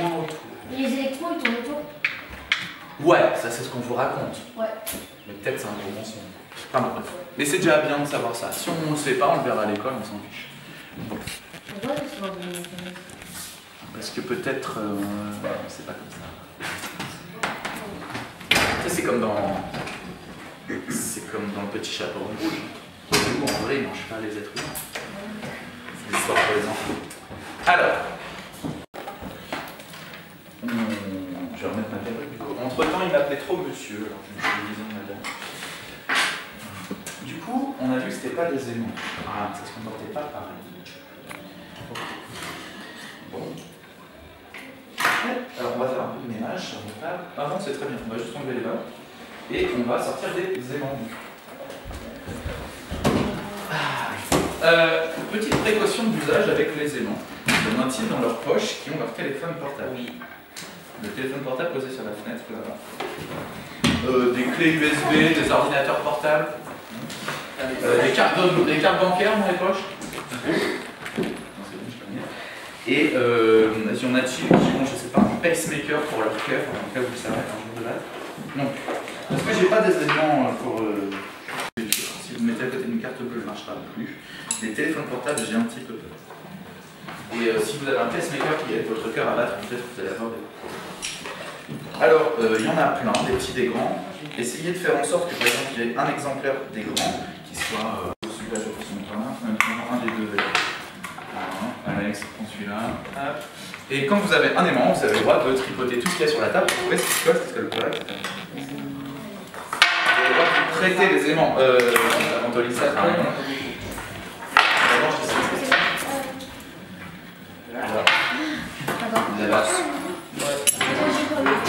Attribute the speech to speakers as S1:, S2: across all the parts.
S1: moins autour.
S2: Et les électrons, ils tournent autour?
S1: Ouais, ça c'est ce qu'on vous raconte.
S2: Ouais.
S1: Mais peut-être c'est un gros mensonge. Enfin bon, bref. Mais c'est déjà bien de savoir ça. Si on ne le sait pas, on le verra à l'école, on s'en fiche. Bon.
S2: Pourquoi je suis en
S1: Parce que peut-être... c'est pas comme ça. Ça c'est comme dans... C'est comme dans le petit chaperon rouge. Nous, en vrai, ils ne mangent pas les êtres humains. C'est l'histoire pour les enfants. Alors... Je vais remettre ma perruque du coup. Entre temps, il m'appelait trop monsieur, alors je me suis dit madame. Du coup, on a vu que c'était pas des aimants. Ah, ça se comportait pas pareil. Bon. Alors on va faire un peu de ménage sur vos tables. Ah non, c'est très bien, on va juste enlever les balles. Et on va sortir des aimants. Petite précaution d'usage avec les aimants. Ils maintiennent dans leur poche qui ont leur téléphone portable. Oui. Le téléphone portable posé sur la fenêtre, là-bas. Des clés USB, des ordinateurs portables. Des cartes bancaires dans les poches. Et si on a dessus, je sais pas, un pacemaker pour leur cœur, en cas où ça s'arrête un jour de base. Non. Parce que j'ai pas des éléments pour... si vous mettez à côté d'une carte bleue, ne marchera plus. Les téléphones portables, j'ai un petit peu peur. Et si vous avez un pacemaker qui aide votre cœur à battre, peut-être que vous allez avoir des problèmes. Alors, il y en a plein, des petits, des grands. Essayez de faire en sorte que, par exemple, il y ait un exemplaire des grands qui soit celui-là, je pense, un des deux verts. Voilà, Alex, prends celui-là. Et quand vous avez un aimant, vous avez le droit de tripoter tout ce qu'il y a sur la table pour trouver ce qui se passe, ce que le correct. Vous avez le droit de traiter les aimants. Avant de lire ça, par exemple.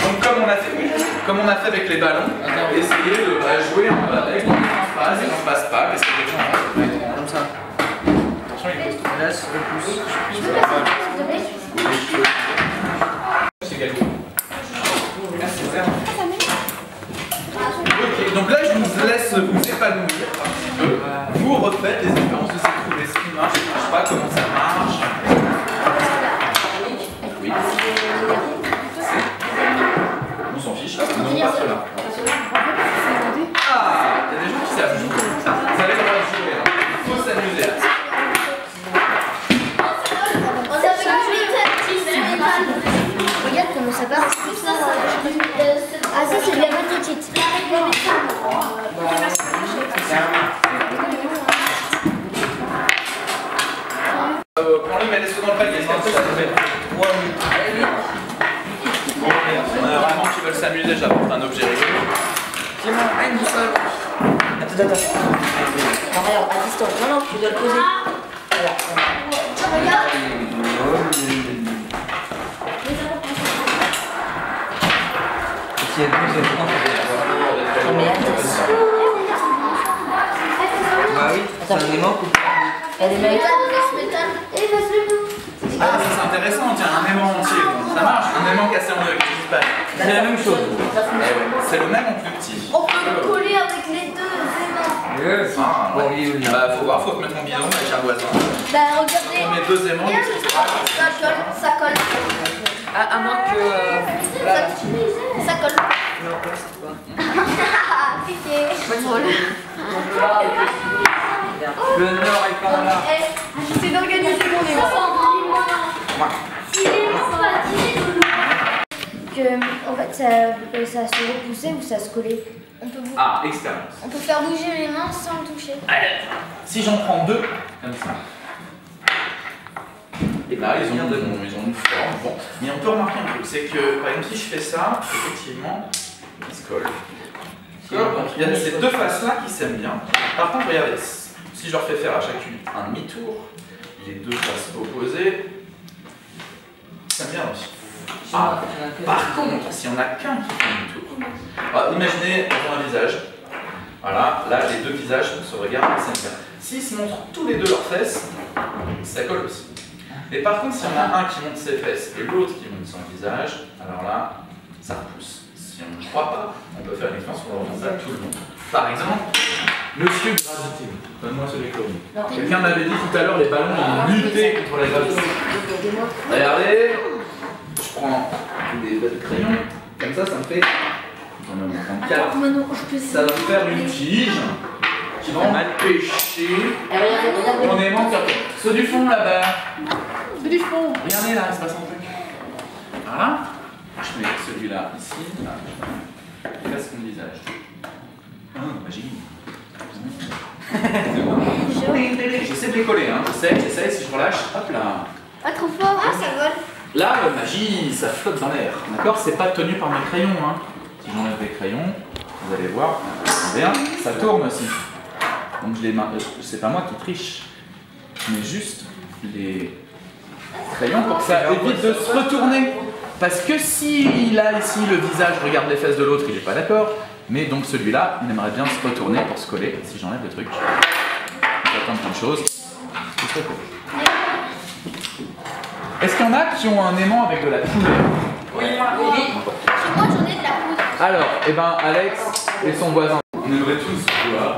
S1: Donc comme on a fait avec les ballons, essayez de jouer avec, on passe pas, parce que les gens comme ça. Attention, il pose tout. Laisse le pouce. C'est gagné. Merci. Ok, donc là je vous laisse vous épanouir un petit peu. Vous refaites les expériences de trouver ce qui marche, ce qui ne marche pas, comment ça marche. Oui. On s'en fiche, non pas cela. Ah, il y a des gens qui savent jouer. Vous allez le droit de jouer, il faut s'amuser.
S2: Regarde comment ça part. Ah ça c'est de la magnétite.
S1: Prends-le, mais laisse-le dans le palier, c'est un peu ça fait 3 minutes. Bon, on a vraiment qui veulent s'amuser, j'apporte un objet rigolo.
S3: Dis-moi, une boussole. Attends. Non, regarde, à distance. Non, tu dois le poser. Voilà.
S2: Regarde.
S3: Bah oui, c'est un aimant. Elle est magnétique.
S1: Ah, ça c'est intéressant, tiens, un aimant entier, ça marche, un aimant cassé en deux, qu'est-ce qui se passe?
S3: C'est la même chose.
S1: C'est le même en plus petit.
S2: On peut le coller avec les deux aimants.
S1: Ah, ouais. Bah faut voir, faut te mettre en bidon avec un voisin.
S2: Bah regardez.
S1: On met deux aimants.
S2: Ça colle.
S3: À moins que...
S2: Ça colle.
S3: Non, c'est pas.
S2: Piqué.
S3: Le nord est par là.
S2: C'est d'organiser mon aimant. En fait, ça se repoussait ou ça se collait.
S1: Ah, expérience.
S2: On peut faire bouger les mains sans le toucher.
S1: Si j'en prends deux, comme ça. Et là, ils ont une forme. Bon. Mais on peut remarquer un truc, c'est que, par exemple, si je fais ça, effectivement, ils se collent. Donc il y a ces deux faces-là qui s'aiment bien. Par contre, regardez, si je leur fais faire à chacune un demi-tour, les deux faces opposées, ça bien aussi. Ah, par contre, s'il n'y en a qu'un qui fait demi-tour, imaginez un visage. Voilà, là les deux visages se regardent et s'aiment bien. S'ils se montrent tous les deux leurs fesses, ça colle aussi. Mais par contre, s'il y en a un qui monte ses fesses et l'autre qui monte son visage, alors là, ça repousse. Si on ne croit pas, on peut faire une expérience pour représenter à tout le monde. Par exemple, Monsieur Gravité. Donne-moi celui Chloé. Quelqu'un m'avait dit tout à l'heure les ballons ont lutté contre la gravité. Regardez, je je prends des crayons, comme ça me fait. J'en ai 24. Ça va me faire une tige qui va empêcher mon aimant de sortir. Ceux du fond là-bas.
S2: Ceux du fond.
S1: Regardez là, il se passe un truc. Voilà. Je mets celui-là ici. Là. Je passe mon visage. Ah, magie. C'est bon. J'essaie de les coller, hein. J'essaie, si je relâche, hop là.
S2: Pas trop fort, ah ça vole.
S1: Là, magie, ça flotte dans l'air. D'accord? C'est pas tenu par mes crayons, hein. Si j'enlève les crayons, vous allez voir, bien, ça tourne aussi. Donc c'est pas moi qui triche. Je mets juste les crayons pour que ça évite de se retourner. Parce que s'il a ici le visage, regarde les fesses de l'autre, il n'est pas d'accord. Mais donc celui-là, il aimerait bien se retourner pour se coller. Si j'enlève le truc, j'attends plein de choses. C'est très cool. Est-ce qu'il y en a qui ont un aimant avec de la poudre?
S2: Oui. Moi j'en ai de la poudre.
S1: Alors, eh ben Alex et son voisin. On aimerait tous voir.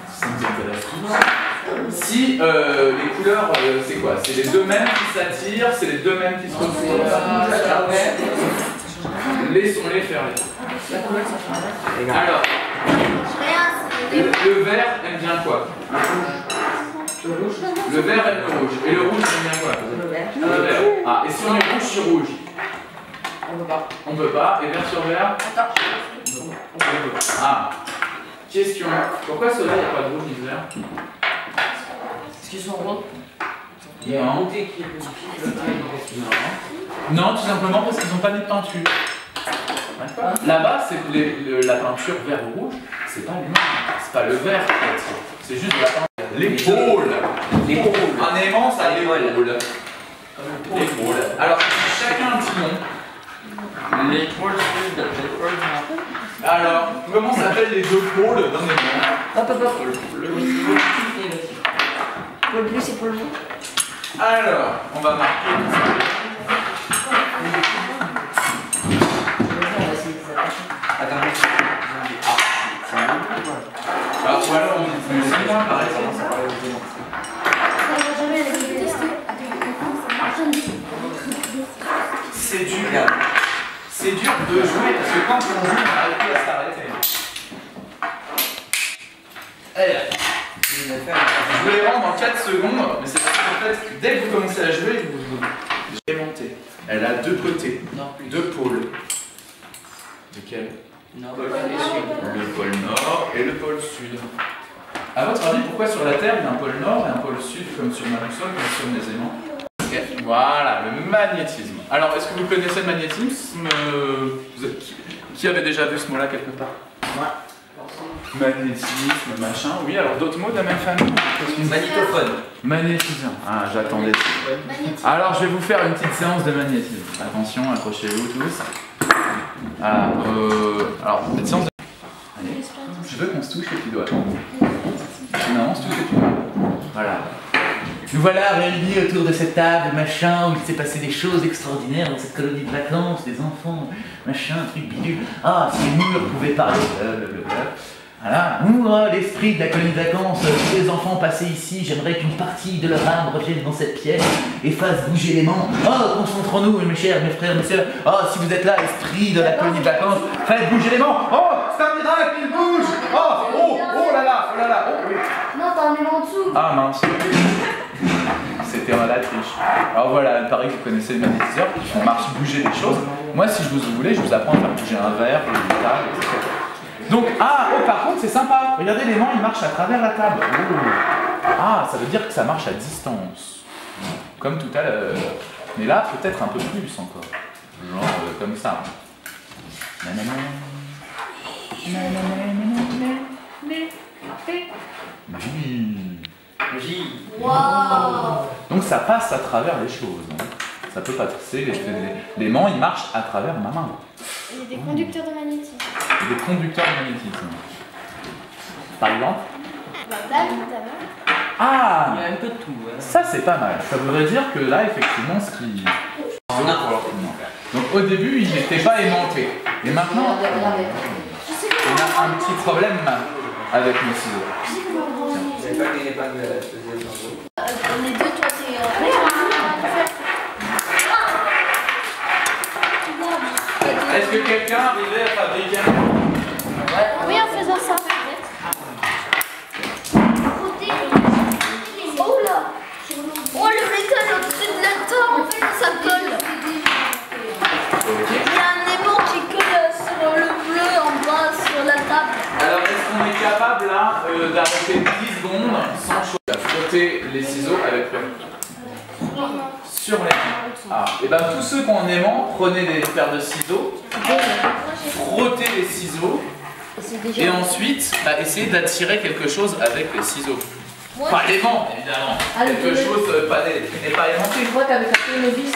S1: Ça nous intéresse tous. Si les couleurs, c'est quoi? C'est les deux mêmes qui s'attirent, c'est les deux mêmes qui se retrouvent. Laissons-les faire les. Alors, le vert aime bien quoi? Le vert aime le rouge. Et le rouge aime bien quoi? Le vert. Ah, et si on est rouge sur rouge? On peut pas. On peut pas. Et vert sur vert? Attends. Ah. Question. Pourquoi ceux-là, il n'y a pas de rouge ni de vert?
S4: Est-ce qu'ils sont ronds?
S1: Il y a un monté qui est non, tout simplement parce qu'ils n'ont pas de tenture. Là-bas, c'est la peinture vert ou rouge, c'est pas l'humain, c'est pas le vert qui attire, c'est juste de la peinture. L'épaule. Un aimant, ça a l'épaule. L'épaule. Alors, chacun un petit nom.
S4: L'épaule sud, l'épaule nord.
S1: Alors, comment s'appellent les deux pôles d'un aimant?
S3: Hop, hop, hop. Pôle plus et pôle moins.
S1: Alors, on va marquer. Alors voilà, on dit plus simple, par exemple. C'est dur. C'est dur de jouer parce que quand on joue, on n'arrive plus à s'arrêter. Je vais les rendre en 4 secondes, mais c'est parce qu'en fait, dès que vous commencez à jouer, vous aimantez. Elle a deux côtés, deux pôles. Lequel?
S4: Nord.
S1: Le pôle nord et le pôle sud. A votre avis, pourquoi sur la Terre il y a un pôle nord et un pôle sud comme sur ma boussole, comme sur mes aimants? Okay. Voilà, le magnétisme. Alors, est-ce que vous connaissez le magnétisme? Qui avait déjà vu ce mot-là quelque part?
S4: Moi.
S1: Magnétisme, machin. Oui, alors d'autres mots de la même famille?
S4: Magnétophone.
S1: Magnétisme. Ah, j'attendais. Alors, je vais vous faire une petite séance de magnétisme. Attention, accrochez-vous tous. Alors, cette séance de... Allez, je veux qu'on se touche les petits doigts. Non, on se touche les petits doigts. Voilà. Nous voilà réunis autour de cette table, machin, où il s'est passé des choses extraordinaires dans cette colonie de vacances, des enfants, machin, truc bidule. Ah, si les murs pouvaient parler, blablabla. Voilà, l'esprit de la colonie de vacances, tous les enfants passés ici, j'aimerais qu'une partie de leur âme revienne dans cette pièce et fasse bouger l'aimant. Oh, concentrons-nous, mes chers, mes frères, mes sœurs. Oh, si vous êtes là, esprit de la colonie de vacances, faites bouger l'aimant. Oh, c'est un miracle, il bouge. Oh là là, oh oui.
S2: Non, t'as un aimant en dessous.
S1: Ah mince. C'était la triche. Alors voilà, il paraît que vous connaissez les magnétiseurs qui font bouger des choses. Moi, si vous voulez, je vous apprends à faire bouger un verre, une table, etc. Donc, par contre, c'est sympa. Regardez, l'aimant, il marche à travers la table. Ah, ça veut dire que ça marche à distance. Comme tout à l'heure. Mais là, peut-être un peu plus encore. Genre comme ça.
S4: Magie.
S2: Wow.
S1: Donc ça passe à travers les choses. Hein. Ça peut passer, l'aimant il marche à travers ma main.
S2: Il y a des conducteurs de magnétisme.
S1: Il y a des conducteurs de magnétisme. Par exemple? Ah!
S4: Il y a un peu de tout. Hein.
S1: Ça c'est pas mal. Ça voudrait dire que là effectivement ce qui... Donc au début il n'était pas aimanté. Et maintenant on a un petit problème avec mes ciseaux.
S4: Vous n'avez pas gagné pas de
S2: On est deux, toi t'es...
S1: Est-ce que quelqu'un arrivait à fabriquer un aimant?
S2: Oui, en faisant ça. Oh là! Oh, le métal au-dessus de la table, ça colle. Il y a un aimant qui colle sur le bleu en bas, sur la table.
S1: Alors, est-ce qu'on est capable là d'arrêter 10 secondes sans chauffer, à frotter les ciseaux avec le sur les mains? Ah, et bien tous ceux qui ont un aimant, prenez des paires de ciseaux, frottez les ciseaux et ensuite essayez d'attirer quelque chose avec les ciseaux. Pas l'aimant, évidemment. Quelque chose qui n'est pas aimanté.
S3: Je vois qu'avec un tournevis.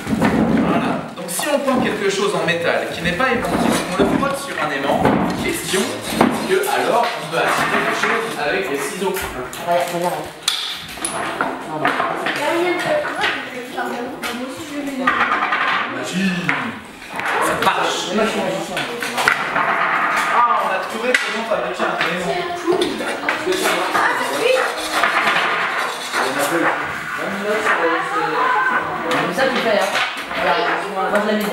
S1: Voilà. Donc si on prend quelque chose en métal qui n'est pas aimanté, on le frotte sur un aimant, question que alors on peut attirer quelque chose avec les ciseaux.
S3: Regarde.
S1: Magie. Ça marche. Ah, on a trouvé comment fabriquer un aimant.
S3: C'est ça qu'il fait, hein. Voilà, moi je l'avais dit.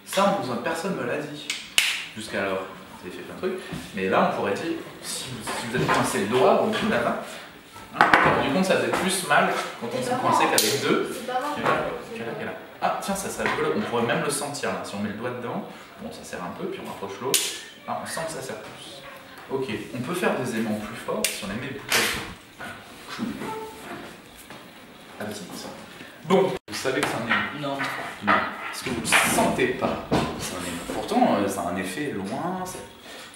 S1: Ça, personne ne me l'a dit. Jusqu'alors, vous avez fait plein de trucs. Mais là, on pourrait dire, si vous avez coincé le doigt, ou tout là-bas, on s'est rendu compte que ça faisait plus mal quand on s'est coincé qu'avec deux. Et là. Ah, tiens, ça rigolo. On pourrait même le sentir là. Si on met le doigt dedans, bon, ça serre un peu, puis on rapproche l'autre. Là, on sent que ça serre plus. Ok, on peut faire des aimants plus forts si on les met plus. Ah, bon, vous savez que c'est un aimant.
S4: Non.
S1: Non. Parce que vous ne le sentez pas. C'est un aimant. Pourtant, ça a un effet loin,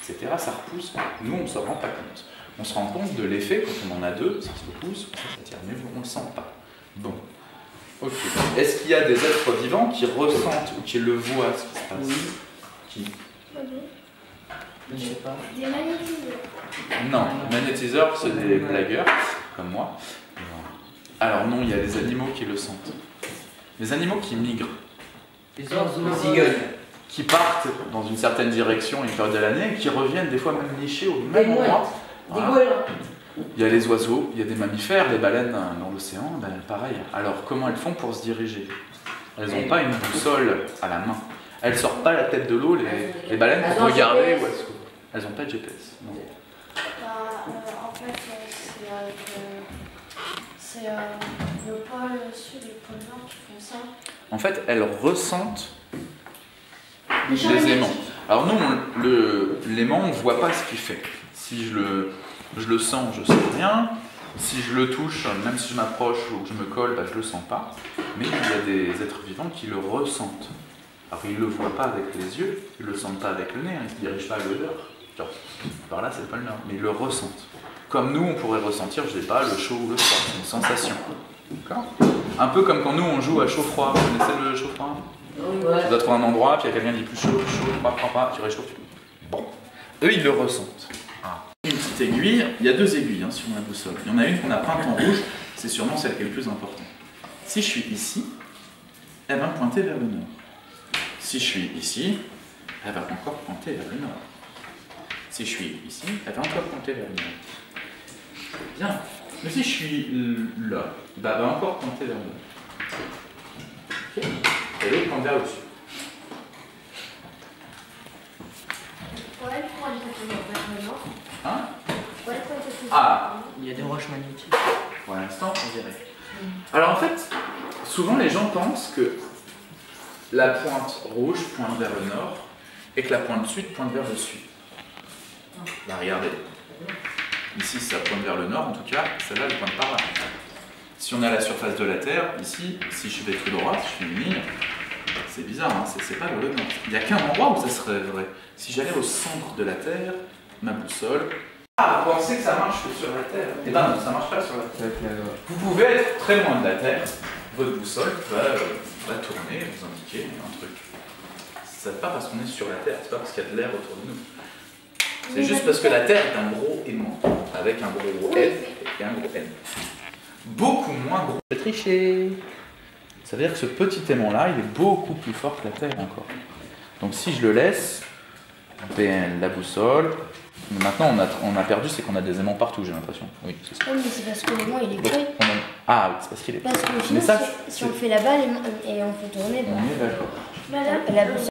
S1: etc. Ça repousse. Nous, on ne se rend pas compte. On se rend compte de l'effet quand on en a deux, ça se repousse, ça tire, mais on ne le sent pas. Bon. Ok. Est-ce qu'il y a des êtres vivants qui ressentent ou qui le voient ce qui se passe?
S4: Oui.
S1: Qui?
S4: Je sais pas.
S2: Des magnétiseurs.
S1: Non. Magnétiseurs, c'est des blagueurs, comme moi. Alors non, il y a des animaux qui le sentent. Les animaux qui migrent.
S4: Les cigognes.
S1: Qui partent dans une certaine direction une période de l'année et qui reviennent des fois même nichés au même endroit. Voilà. Il y a les oiseaux, il y a des mammifères, les baleines dans l'océan, ben pareil. Alors comment elles font pour se diriger? Elles n'ont pas une boussole à la main. Elles sortent pas la tête de l'eau, les baleines, pour regarder où elles sont. Elles n'ont pas de GPS. Non.
S2: En fait, c'est le pôle sud et le pôle nord qui font ça.
S1: En fait, elles ressentent les aimants. Alors nous, l'aimant, on ne voit pas ce qu'il fait. Si je le sens, je ne sais rien. Si je le touche, même si je m'approche ou que je me colle, bah, je ne le sens pas. Mais il y a des êtres vivants qui le ressentent. Alors ils ne le voient pas avec les yeux, ils ne le sentent pas avec le nez, ils ne se dirigent pas à l'odeur. Genre, par là, c'est pas le nord, mais ils le ressentent. Comme nous, on pourrait ressentir, je ne sais pas, le chaud ou le froid, c'est une sensation. D'accord ? Un peu comme quand nous, on joue à chaud-froid. Vous connaissez le chaud-froid ? Tu dois trouver un endroit, puis il y a quelqu'un qui dit plus chaud, froid, tu réchauffes. Bon. Eux, ils le ressentent. Ah. Une petite aiguille, il y a deux aiguilles sur la boussole. Il y en a une qu'on a peinte en rouge, c'est sûrement celle qui est le plus importante. Si je suis ici, elle va pointer vers le nord. Si je suis ici, elle va encore pointer vers le nord. Si je suis ici, elle va encore pointer vers le nord. Bien. Mais si je suis là, bah, elle va encore pointer vers le nord. Okay. Et l'autre pointe vers au-dessus. Hein? Ah,
S3: il y a des roches magnétiques.
S1: pour l'instant, on dirait. Alors en fait, souvent les gens pensent que la pointe rouge pointe vers le nord et que la pointe sud pointe vers le sud. Bah regardez. Ici, ça pointe vers le nord, en tout cas, celle-là, elle pointe par là. Si on est à la surface de la Terre, ici, si je vais tout droit, si je fais une ligne, c'est bizarre, hein, c'est pas vers le nord. Il n'y a qu'un endroit où ça serait vrai. Si j'allais au centre de la Terre, ma boussole... Ah, vous pensez que ça marche que sur la Terre? Eh ben non, ça marche pas sur la Terre. Vous pouvez être très loin de la Terre, votre boussole va tourner et vous indiquer un truc. C'est pas parce qu'on est sur la Terre, c'est pas parce qu'il y a de l'air autour de nous. C'est juste parce que la Terre est un gros aimant, avec un gros F et un gros N. Beaucoup moins gros.
S3: Tricher.
S1: Ça veut dire que ce petit aimant-là, il est beaucoup plus fort que la Terre encore. Donc si je le laisse, ben, la boussole... Maintenant, on a perdu, c'est qu'on a des aimants partout, j'ai l'impression. Oui, c'est ça.
S2: Oui, mais c'est parce que l'aimant il est pris.
S1: Ah oui, c'est parce qu'il est pris.
S2: Parce que sinon,
S1: ça,
S2: si on fait la balle et on fait tourner,
S1: On est d'accord.
S2: la boussole.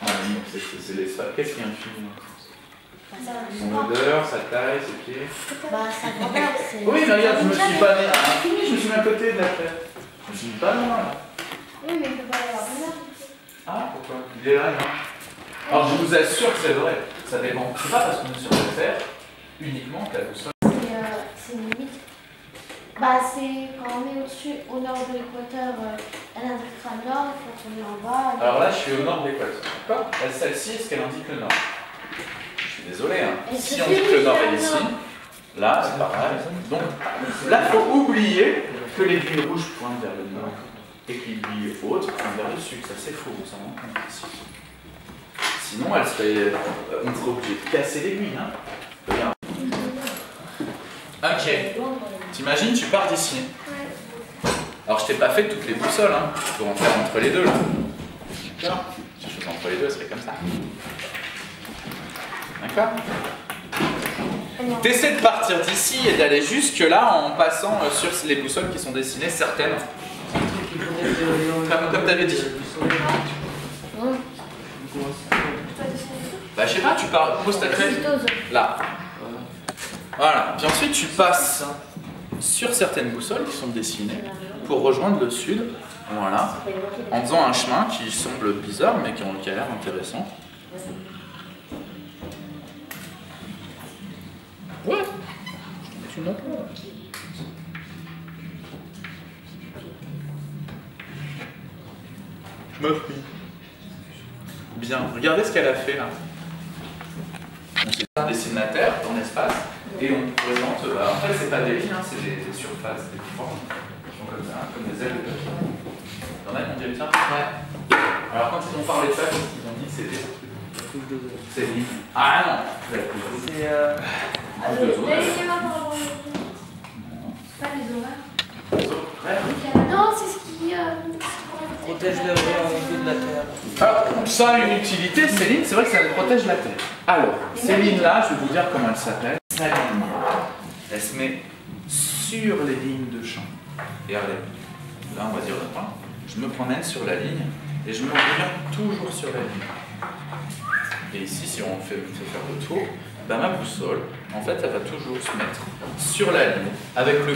S1: Ah, oui, c'est l'espace. Qu'est-ce qui est infini? Son odeur, sa taille, ses pieds.
S2: Bah, ça va, c'est.
S1: Oui, mais regarde, je me suis pas né à l'infini, je me suis mis à côté de la Terre. Je me suis mis pas loin là.
S2: Oui, mais il peut pas y avoir de.
S1: Ah, pourquoi? Il est là, non? Alors je vous assure que c'est vrai, ça dépend. C'est pas parce qu'on est sur la Terre uniquement que la boussole.
S2: C'est une limite. Bah, c'est quand on est au-dessus, au nord de l'équateur, elle indiquera le nord, quand on est en bas.
S1: Alors là, je suis au nord de l'équateur. D'accord? Celle-ci, est-ce qu'elle indique le nord? Je suis désolé, hein. Si on dit que le nord est ici, là, c'est pareil. Donc là, il faut oublier que l'aiguille rouge pointe vers le nord et que l'aiguille haute pointe vers le sud. Ça, c'est faux, ça manque ici. Sinon, on serait obligé de casser l'aiguille. Hein. Regarde. Ok. T'imagines, tu pars d'ici. Alors, je t'ai pas fait toutes les boussoles. Hein. Pour en faire entre les deux. Là. D'accord? Si je faisais entre les deux, elle serait comme ça. D'accord? T'essaies de partir d'ici et d'aller jusque là en passant sur les boussoles qui sont dessinées, certaines. Comme t'avais dit. Bah, je sais pas, tu pars, pose ta clé là. Voilà, puis ensuite tu passes sur certaines boussoles qui sont dessinées pour rejoindre le sud. Voilà, en faisant un chemin qui semble bizarre mais qui a l'air intéressant. Ouais, tu notes. Je me prie. Bien, regardez ce qu'elle a fait là. On dessine la Terre dans l'espace et on présente. En fait, c'est pas des lignes, hein, c'est des surfaces, des formes qui sont comme ça, comme des ailes de papier. T'en as qui ont dit ça? Ouais. Alors, quand ils ont parlé de ça, ils ont dit que c'était. C'est des lignes. Ah non! C'est
S2: Pas les horaires. Non, c'est ce qui.
S4: Protège le rayon de la Terre.
S1: Alors, ça a une utilité, ces lignes, c'est vrai que ça protège la Terre. Alors, ces lignes-là, je vais vous dire comment elles s'appellent. Sa ligne, elle se met sur les lignes de champ. Et regardez, là on va dire le point. Je me promène sur la ligne et je me reviens toujours sur la ligne. Et ici, si on fait faire le tour, ben ma boussole, en fait, elle va toujours se mettre sur la ligne avec le